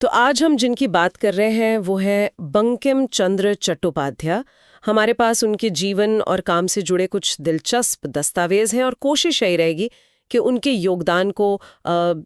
तो आज हम जिनकी बात कर रहे हैं वो है बंकिम चंद्र चट्टोपाध्याय। हमारे पास उनके जीवन और काम से जुड़े कुछ दिलचस्प दस्तावेज हैं और कोशिश यही रहेगी कि उनके योगदान को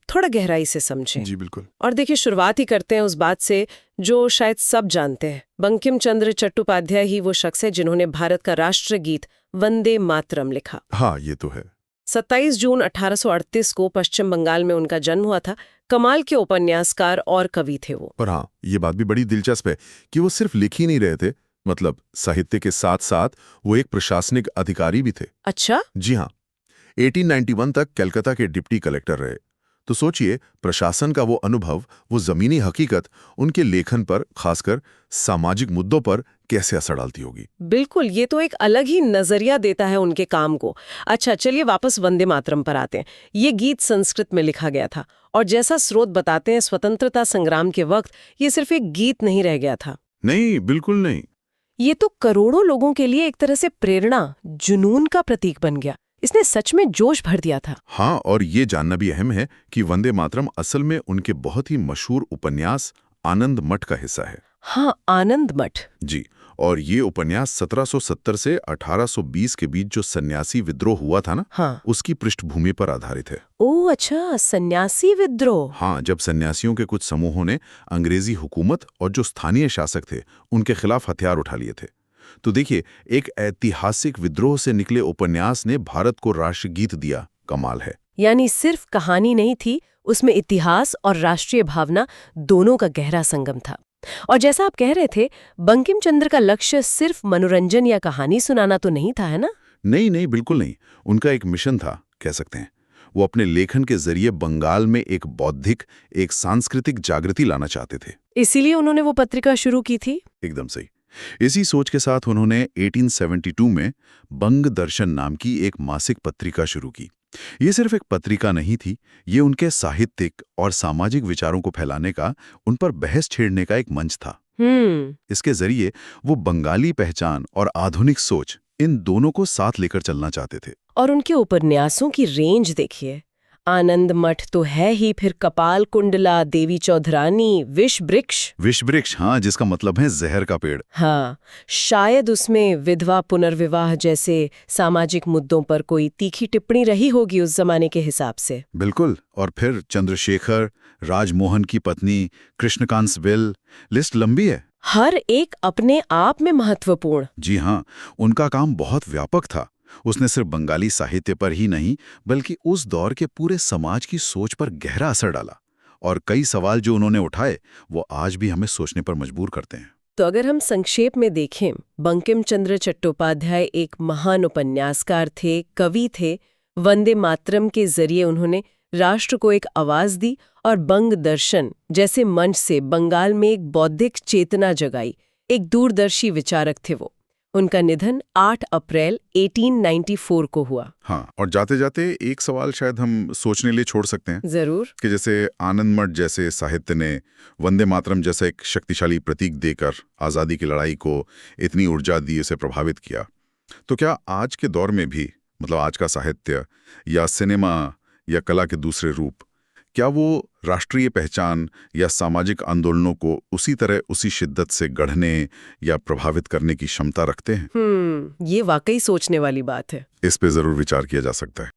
थोड़ा गहराई से समझें। जी बिल्कुल। और देखिए, शुरुआत ही करते हैं उस बात से जो शायद सब जानते हैं। बंकिम चंद्र चट्टोपाध्याय ही वो शख्स है जिन्होंने भारत का राष्ट्रगीत वंदे मातरम लिखा। हाँ, ये तो है। 27 जून 1838 को पश्चिम बंगाल में उनका जन्म हुआ था। कमाल के उपन्यासकार और कवि थे वो। पर हाँ, ये बात भी बड़ी दिलचस्प है कि वो सिर्फ लिख ही नहीं रहे थे, मतलब साहित्य के साथ साथ वो एक प्रशासनिक अधिकारी भी थे। अच्छा? जी हाँ, 1891 तक कलकत्ता के डिप्टी कलेक्टर रहे। तो सोचिए, प्रशासन का वो अनुभव, वो जमीनी हकीकत उनके लेखन पर, खासकर सामाजिक मुद्दों पर कैसे असर डालती होगी। बिल्कुल, ये तो एक अलग ही नजरिया देता है उनके काम को। अच्छा, चलिए वापस वंदे मातरम पर आते हैं। ये गीत संस्कृत में लिखा गया था और जैसा स्रोत बताते हैं, स्वतंत्रता संग्राम के वक्त ये सिर्फ एक गीत नहीं रह गया था। नहीं, बिल्कुल नहीं। ये तो करोड़ों लोगों के लिए एक तरह से प्रेरणा, जुनून का प्रतीक बन गया। इसने सच में जोश भर दिया था। हाँ, और ये जानना भी अहम है कि वंदे मातरम असल में उनके बहुत ही मशहूर उपन्यास आनंद मठ का हिस्सा है। हाँ, आनंद मठ। जी, और ये उपन्यास 1770 से 1820 के बीच जो सन्यासी विद्रोह हुआ था ना, हाँ। उसकी पृष्ठभूमि पर आधारित है। ओह अच्छा, सन्यासी विद्रोह। हाँ, जब सन्यासियों के कुछ समूहों ने अंग्रेजी हुकूमत और जो स्थानीय शासक थे उनके खिलाफ हथियार उठा लिए थे। तो देखिए, एक ऐतिहासिक विद्रोह से निकले उपन्यास ने भारत को राष्ट्रगीत दिया। कमाल है। यानी सिर्फ कहानी नहीं थी, उसमें इतिहास और राष्ट्रीय भावना दोनों का गहरा संगम था। और जैसा आप कह रहे थे, बंकिम चंद्र का लक्ष्य सिर्फ मनोरंजन या कहानी सुनाना तो नहीं था, है ना? नहीं नहीं, बिल्कुल नहीं। उनका एक मिशन था, कह सकते हैं। वो अपने लेखन के जरिए बंगाल में एक बौद्धिक, एक सांस्कृतिक जागृति लाना चाहते थे। इसीलिए उन्होंने वो पत्रिका शुरू की थी। एकदम सही। इसी सोच के साथ उन्होंने 1872 में बंग दर्शन नाम की एक मासिक पत्रिका शुरू की। ये सिर्फ एक पत्रिका नहीं थी, ये उनके साहित्यिक और सामाजिक विचारों को फैलाने का, उन पर बहस छेड़ने का एक मंच था। इसके जरिए वो बंगाली पहचान और आधुनिक सोच, इन दोनों को साथ लेकर चलना चाहते थे। और उनके उपन्यासों की रेंज देखिए। आनंद मठ तो है ही, फिर कपाल कुंडला, देवी चौधरानी, विष वृक्ष, हाँ, जिसका मतलब है जहर का पेड़। हाँ, शायद उसमें विधवा पुनर्विवाह जैसे सामाजिक मुद्दों पर कोई तीखी टिप्पणी रही होगी उस जमाने के हिसाब से। बिल्कुल। और फिर चंद्रशेखर, राजमोहन की पत्नी, कृष्णकांत विल, लिस्ट लंबी है। हर एक अपने आप में महत्वपूर्ण। जी हाँ, उनका काम बहुत व्यापक था। उसने सिर्फ बंगाली साहित्य पर ही नहीं, बल्कि उस दौर के पूरे समाज की सोच पर गहरा असर डाला। और कई सवाल जो उन्होंने उठाए, वो आज भी हमें सोचने पर मजबूर करते हैं। तो अगर हम संक्षेप में देखें, बंकिम चंद्र चट्टोपाध्याय एक महान उपन्यासकार थे, कवि थे। वंदे मातरम के जरिए उन्होंने राष्ट्र को एक आवाज दी और बंग दर्शन जैसे मंच से बंगाल में एक बौद्धिक चेतना जगाई। एक दूरदर्शी विचारक थे वो। उनका निधन 8 अप्रैल 1894 को हुआ। हाँ, और जाते जाते एक सवाल शायद हम सोचने लिए छोड़ सकते हैं। जरूर। कि जैसे आनंद मठ जैसे साहित्य ने वंदे मातरम जैसा एक शक्तिशाली प्रतीक देकर आज़ादी की लड़ाई को इतनी ऊर्जा दी, इसे प्रभावित किया, तो क्या आज के दौर में भी, मतलब आज का साहित्य या सिनेमा या कला के दूसरे रूप, क्या वो राष्ट्रीय पहचान या सामाजिक आंदोलनों को उसी तरह, उसी शिद्दत से गढ़ने या प्रभावित करने की क्षमता रखते हैं? ये वाकई सोचने वाली बात है। इस पे जरूर विचार किया जा सकता है।